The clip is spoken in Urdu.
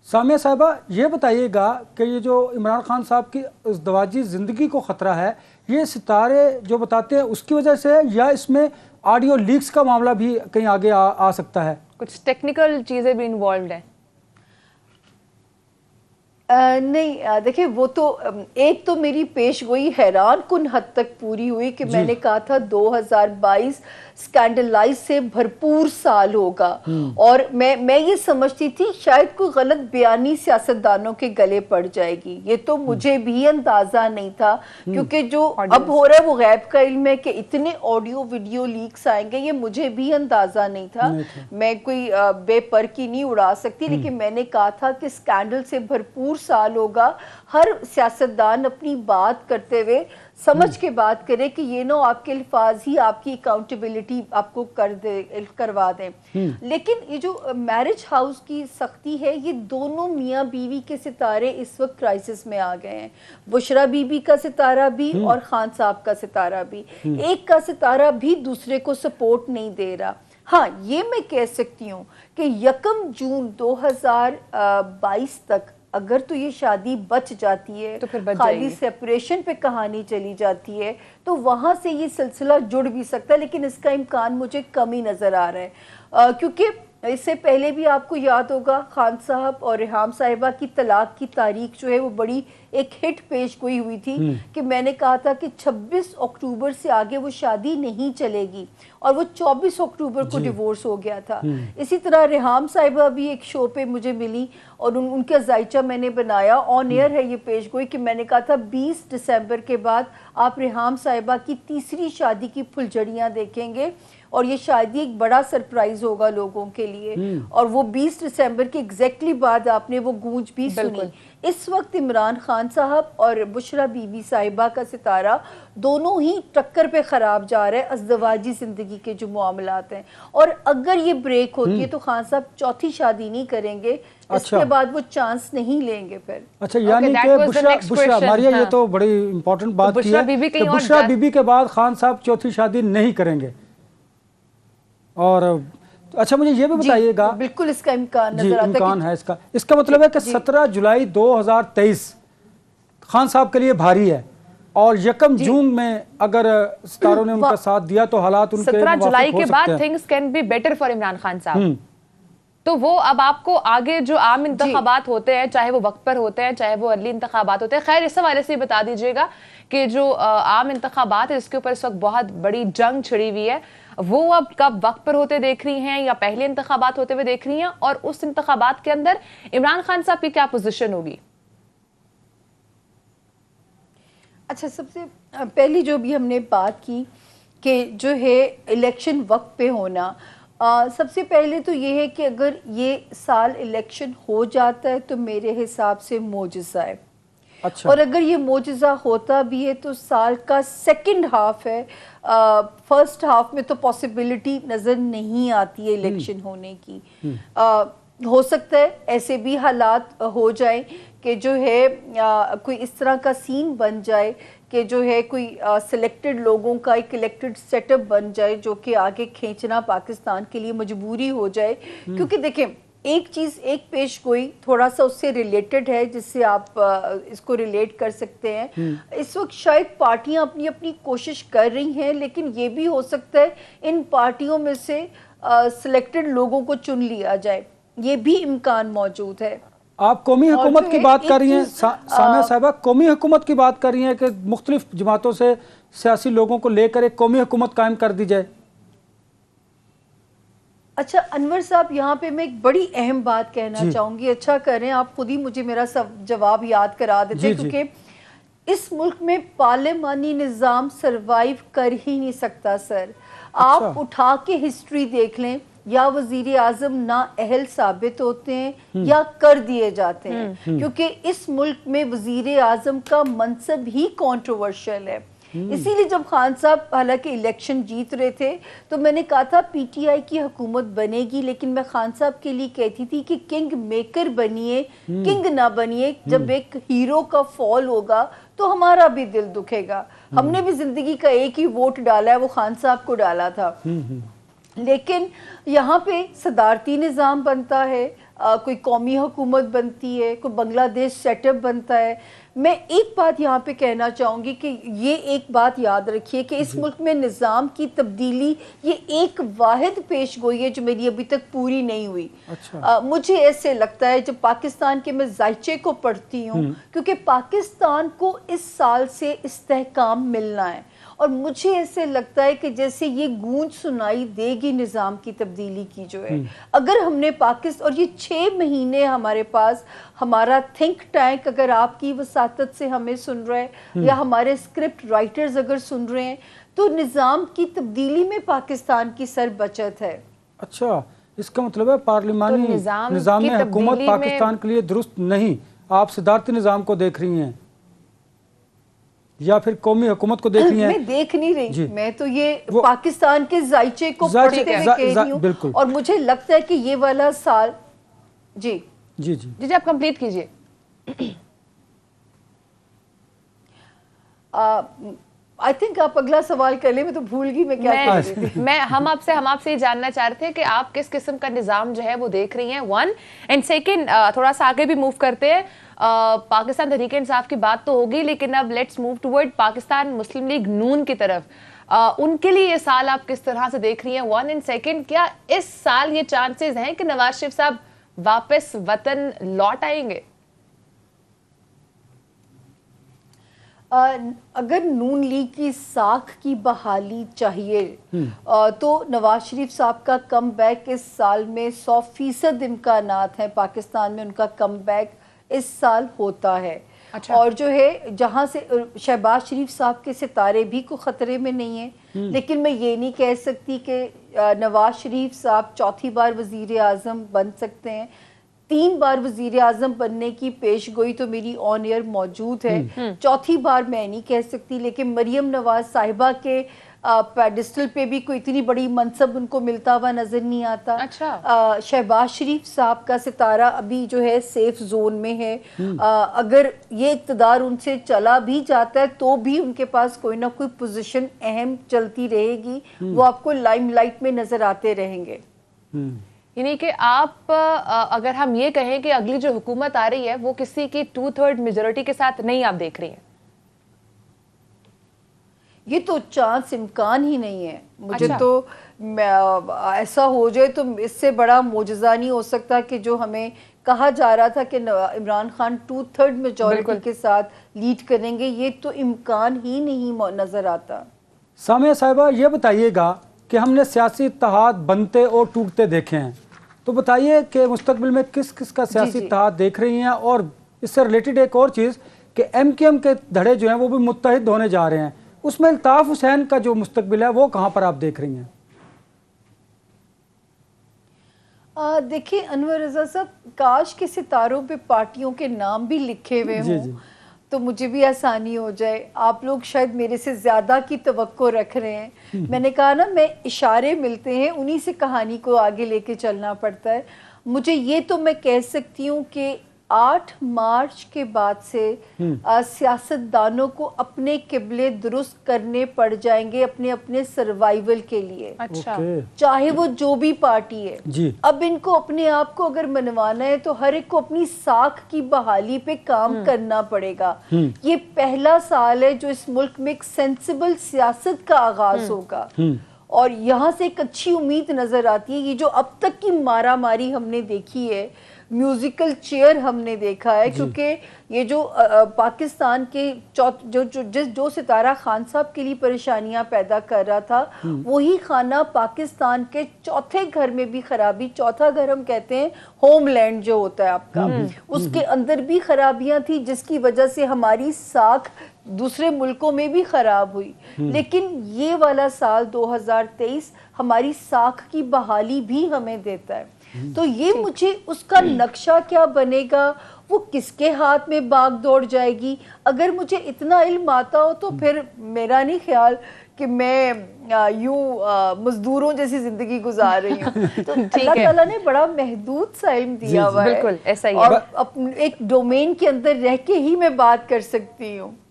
سامیہ صاحبہ یہ بتائیے گا کہ یہ جو عمران خان صاحب کی ازدواجی زندگی کو خطرہ ہے، یہ ستارے جو بتاتے ہیں اس کی وجہ سے ہے یا اس میں آڈیو لیکس کا معاملہ بھی کہیں آگے آ سکتا ہے؟ کچھ ٹیکنیکل چیزیں بھی انوالوڈ ہیں؟ نہیں دیکھیں، وہ تو ایک تو میری پیش گوئی حیران کن حد تک پوری ہوئی کہ میں نے کہا تھا 2022 سکینڈلائز سے بھرپور سال ہوگا، اور میں یہ سمجھتی تھی شاید کوئی غلط بیانی سیاستدانوں کے گلے پڑ جائے گی. یہ تو مجھے بھی اندازہ نہیں تھا، کیونکہ جو اب ہو رہا ہے وہ غیب کا علم ہے کہ اتنے آڈیو ویڈیو لیکس آئیں گے، یہ مجھے بھی اندازہ نہیں تھا. میں کوئی بے پر کی نہیں اڑا سکتی، لیکن میں نے کہا تھا کہ سکینڈل سے بھرپور سال ہوگا. ہر سیاستدان اپنی بات کرتے ہوئے سمجھ کے بات کرے کہ یہ نہ آپ کے الفاظ ہی آپ کی اکاؤنٹیبلٹی آپ کو کروا دیں. لیکن یہ جو میرج ہاؤس کی سختی ہے، یہ دونوں میاں بیوی کے ستارے اس وقت کرائسس میں آ گئے ہیں. بشرا بی بی کا ستارہ بھی اور خان صاحب کا ستارہ بھی. ایک کا ستارہ بھی دوسرے کو سپورٹ نہیں دے رہا. ہاں یہ میں کہہ سکتی ہوں کہ 1 جون 2022 تک اگر تو یہ شادی بچ جاتی ہے، تو خالی سیپریشن پہ کہانی چلی جاتی ہے، تو وہاں سے یہ سلسلہ جڑ بھی سکتا ہے، لیکن اس کا امکان مجھے کم ہی نظر آ رہا ہے. کیونکہ اس سے پہلے بھی آپ کو یاد ہوگا خان صاحب اور ریحام صاحبہ کی طلاق کی تاریخ جو ہے وہ بڑی ایک ہٹ پیش گوئی ہوئی تھی کہ میں نے کہا تھا کہ 26 اکتوبر سے آگے وہ شادی نہیں چلے گی، اور وہ 24 اکتوبر کو ڈیورس ہو گیا تھا. اسی طرح ریحام صاحبہ بھی ایک شو پہ مجھے ملی اور ان کا ذائچہ میں نے بنایا، آن ایئر ہے یہ پیش گوئی، کہ میں نے کہا تھا 20 دسمبر کے بعد آپ ریحام صاحبہ کی تیسری شادی کی پھلجھڑیاں دیکھیں گے، اور یہ شادی ایک بڑا سرپرائز ہوگا لوگوں کے لیے. اور وہ 20 دسمبر کے ایگزیکٹلی بعد آپ نے وہ گونج بھی سنی. اس وقت عمران خان صاحب اور بشرا بی بی صاحبہ کا ستارہ دونوں ہی ٹکر پہ خراب جا رہے ہیں ازدواجی زندگی کے جو معاملات ہیں. اور اگر یہ بریک ہوتی ہے تو خان صاحب چوتھی شادی نہیں کریں گے، اس کے بعد وہ چانس نہیں لیں گے پھر. اچھا، یعنی کہ بشرا ماریہ یہ تو بڑی امپورٹنٹ بات کی ہے کہ بشرا بی بی کے بعد خان صاحب چوتھی شادی نہیں کریں گے. اور اچھا مجھے یہ بھی بتائیے گا، بالکل اس کا امکان نظر آتا ہے، امکان ہے اس کا مطلب ہے کہ 17 جولائی 2023 خان صاحب کے لیے بھاری ہے، اور 1 جون میں اگر ستاروں نے ان کا ساتھ دیا تو حالات ان کے 17 موافق جولائی ہو کے سکتے بعد ہیں. Things can be better for Imran Khan Sahib. تو وہ اب آپ کو آگے جو عام انتخابات ہوتے ہیں، چاہے وہ وقت پر ہوتے ہیں چاہے وہ عدلی انتخابات ہوتے ہیں، خیر اس حوالے سے بتا دیجئے گا کہ جو عام انتخابات ہے اس کے اوپر اس وقت بہت بڑی جنگ چھڑی ہوئی ہے، وہ اب کب وقت پر ہوتے دیکھ رہی ہیں یا پہلے انتخابات ہوتے ہوئے دیکھ رہی ہیں، اور اس انتخابات کے اندر عمران خان صاحب کی کیا پوزیشن ہوگی؟ اچھا، سب سے پہلی جو بھی ہم نے بات کی کہ جو ہے الیکشن وقت پہ ہونا، سب سے پہلے تو یہ ہے کہ اگر یہ سال الیکشن ہو جاتا ہے تو میرے حساب سے معجزہ ہے. اور اگر یہ معجزہ ہوتا بھی ہے تو سال کا سیکنڈ ہاف ہے، فرسٹ ہاف میں تو پاسبلٹی نظر نہیں آتی ہے الیکشن ہونے کی. ہو سکتا ہے ایسے بھی حالات ہو جائیں کہ جو ہے کوئی اس طرح کا سین بن جائے کہ جو ہے کوئی سلیکٹڈ لوگوں کا ایک الیکٹڈ سیٹ اپ بن جائے جو کہ آگے کھینچنا پاکستان کے لیے مجبوری ہو جائے. کیونکہ دیکھیں ایک چیز ایک پیش گوئی تھوڑا سا اس سے ریلیٹڈ ہے جس سے آپ اس کو ریلیٹ کر سکتے ہیں. اس وقت شاید پارٹیاں اپنی اپنی کوشش کر رہی ہیں، لیکن یہ بھی ہو سکتا ہے ان پارٹیوں میں سے سلیکٹڈ لوگوں کو چن لیا جائے، یہ بھی امکان موجود ہے. آپ قومی حکومت کی بات کر رہی ہیں سامیہ صاحبہ، قومی حکومت کی بات کر رہی ہیں کہ مختلف جماعتوں سے سیاسی لوگوں کو لے کر ایک قومی حکومت قائم کر دی جائے. اچھا انور صاحب، یہاں پہ میں ایک بڑی اہم بات کہنا چاہوں گی. اچھا کریں آپ خود ہی مجھے میرا جواب یاد کرا دیتے، کیونکہ اس ملک میں پارلیمانی نظام سروائیو کر ہی نہیں سکتا سر. آپ اٹھا کے ہسٹری دیکھ لیں، یا وزیر اعظم نااہل ثابت ہوتے ہیں یا کر دیے جاتے ہیں، کیونکہ اس ملک میں وزیر اعظم کا منصب ہی کنٹروورشل ہے. اسی لیے جب خان صاحب حالانکہ الیکشن جیت رہے تھے تو میں نے کہا تھا پی ٹی آئی کی حکومت بنے گی، لیکن میں خان صاحب کے لیے کہتی تھی کہ کنگ میکر بنیے، کنگ نہ بنیے. جب ایک ہیرو کا فال ہوگا تو ہمارا بھی دل دکھے گا. ہم نے بھی زندگی کا ایک ہی ووٹ ڈالا ہے، وہ خان صاحب کو ڈالا تھا. لیکن یہاں پہ صدارتی نظام بنتا ہے، کوئی قومی حکومت بنتی ہے، کوئی بنگلہ دیش سیٹ اپ بنتا ہے۔ میں ایک بات یہاں پہ کہنا چاہوں گی کہ یہ ایک بات یاد رکھیے کہ اس ملک میں نظام کی تبدیلی یہ ایک واحد پیش گوئی ہے جو میری ابھی تک پوری نہیں ہوئی۔ مجھے ایسے لگتا ہے جب پاکستان کے میں ذائچے کو پڑھتی ہوں، کیونکہ پاکستان کو اس سال سے استحکام ملنا ہے، اور مجھے ایسے لگتا ہے کہ جیسے یہ گونج سنائی دے گی نظام کی تبدیلی کی جو ہے، اگر ہم نے اور یہ 6 مہینے ہمارے پاس ہمارا تھنک ٹینک اگر آپ کی وساطت سے ہمیں سن رہے ہیں یا ہمارے اسکرپٹ رائٹرز اگر سن رہے ہیں تو نظام کی تبدیلی میں پاکستان کی سر بچت ہے۔ اچھا، اس کا مطلب ہے پارلیمانی نظام میں حکومت پاکستان کے لیے درست نہیں، آپ صدارتی نظام کو دیکھ رہی ہیں یا پھر قومی حکومت کو دیکھ رہی ہیں؟ میں دیکھ نہیں رہی، میں تو یہ پاکستان کے ذائچے کو پڑھتے ہوئے کہہ رہی ہوں، اور مجھے لگتا ہے کہ یہ والا سال جی جی جی جی آپ کمپلیٹ کیجئے۔ I think آپ اگلا سوال کر لیں، میں تو بھول گئی میں کیا کہہ رہی تھی۔ ہم آپ سے یہ جاننا چاہ رہے تھے کہ آپ کس قسم کا نظام جو ہے وہ دیکھ رہی ہیں، 1 اینڈ 2 تھوڑا سا آگے بھی موو کرتے ہیں۔ پاکستان تحریک انصاف کی بات تو ہوگی، لیکن اب let's move toward Pakistan Muslim League N کی طرف۔ ان کے لیے یہ سال آپ کس طرح سے دیکھ رہی ہیں، 1 اینڈ 2 کیا اس سال یہ چانسز ہیں کہ نواز شریف صاحب واپس وطن لوٹ آئیں گے؟ اگر نون لیگ کی ساکھ کی بحالی چاہیے تو نواز شریف صاحب کا کم بیک اس سال میں 100% امکانات ہیں، پاکستان میں ان کا کم بیک اس سال ہوتا ہے۔ اور جو ہے جہاں سے شہباز شریف صاحب کے ستارے بھی کوئی خطرے میں نہیں ہیں، لیکن میں یہ نہیں کہہ سکتی کہ نواز شریف صاحب 4تھی بار وزیر اعظم بن سکتے ہیں۔ 3 بار وزیر اعظم بننے کی پیش گوئی تو میری آن ایئر موجود ہے، 4تھی بار میں نہیں کہہ سکتی، لیکن مریم نواز صاحبہ کے پیڈسٹل پہ بھی کوئی اتنی بڑی منصب ان کو ملتا ہوا نظر نہیں آتا۔ شہباز شریف صاحب کا ستارہ ابھی جو ہے سیف زون میں ہے، اگر یہ اقتدار ان سے چلا بھی جاتا ہے تو بھی ان کے پاس کوئی نہ کوئی پوزیشن اہم چلتی رہے گی، وہ آپ کو لائم لائٹ میں نظر آتے رہیں گے۔ یعنی کہ آپ اگر ہم یہ کہیں کہ اگلی جو حکومت آ رہی ہے وہ کسی کی 2/3 میجورٹی کے ساتھ نہیں آپ دیکھ رہی ہیں؟ یہ تو چانس امکان ہی نہیں ہے، مجھے تو ایسا ہو جائے تو اس سے بڑا معجزہ نہیں ہو سکتا کہ جو ہمیں کہا جا رہا تھا کہ عمران خان 2/3 میجورٹی کے ساتھ لیڈ کریں گے، یہ تو امکان ہی نہیں نظر آتا۔ سامیہ صاحبہ یہ بتائیے گا کہ ہم نے سیاسی اتحاد بنتے اور ٹوٹتے دیکھے ہیں، تو بتائیے کہ مستقبل میں کس کس کا سیاسی اتحاد دیکھ رہی ہیں، اور اس سے ریلیٹڈ ایک اور چیز کہ MKM کے دھڑے جو ہیں وہ بھی متحد ہونے جا رہے ہیں، اس میں الطاف حسین کا جو مستقبل ہے وہ کہاں پر آپ دیکھ رہی ہیں؟ دیکھیں انور رضا صاحب، کاش کے ستاروں پہ پارٹیوں کے نام بھی لکھے ہوئے ہوں تو مجھے بھی آسانی ہو جائے۔ آپ لوگ شاید میرے سے زیادہ کی توقع رکھ رہے ہیں، میں نے کہا نا میں اشارے ملتے ہیں، انہی سے کہانی کو آگے لے کے چلنا پڑتا ہے۔ مجھے یہ تو میں کہہ سکتی ہوں کہ 8 مارچ کے بعد سے سیاستدانوں کو اپنے قبلے درست کرنے پڑ جائیں گے اپنے اپنے سروائیول کے لیے، چاہے وہ جو بھی پارٹی ہے۔ اب ان کو اپنے آپ کو اگر منوانا ہے تو ہر ایک کو اپنی ساکھ کی بحالی پہ کام کرنا پڑے گا۔ یہ پہلا سال ہے جو اس ملک میں ایک سینسیبل سیاست کا آغاز ہوگا، اور یہاں سے ایک اچھی امید نظر آتی ہے۔ یہ جو اب تک کی مارا ماری ہم نے دیکھی ہے، میوزیکل چیئر ہم نے دیکھا ہے، کیونکہ یہ جو پاکستان کے جو ستارہ خان صاحب کے لیے پریشانیاں پیدا کر رہا تھا، وہی خانہ پاکستان کے 4تھے گھر میں بھی خرابی، 4تھا گھر ہم کہتے ہیں ہوم لینڈ جو ہوتا ہے آپ کا، اس کے اندر بھی خرابیاں تھی، جس کی وجہ سے ہماری ساکھ دوسرے ملکوں میں بھی خراب ہوئی۔ لیکن یہ والا سال 2023 ہماری ساکھ کی بحالی بھی ہمیں دیتا ہے۔ تو یہ مجھے اس کا نقشہ کیا بنے گا، وہ کس کے ہاتھ میں باغ دوڑ جائے گی، اگر مجھے اتنا علم آتا ہو تو پھر میرا نہیں خیال کہ میں یوں مزدوروں جیسی زندگی گزار رہی ہوں۔ تو اللہ تعالیٰ نے بڑا محدود سا علم دیا ہوا ہے، اور ایک ڈومین کے اندر رہ کے ہی میں بات کر سکتی ہوں۔